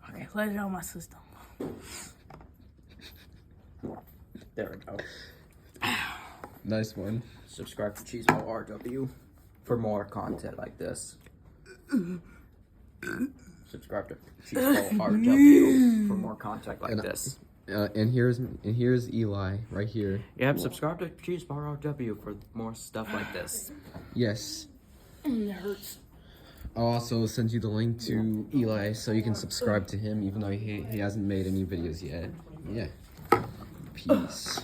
Okay, let it out of my system. There we go. Nice one. Subscribe to Cheeseball RW for more content like this. Subscribe to Cheeseball RW for more content like this. And here's Eli right here. Yep, subscribe to Cheeseball RW for more stuff like this. Yes. It hurts. I'll also send you the link to Eli so you can subscribe to him even though he hasn't made any videos yet. Yeah. Peace.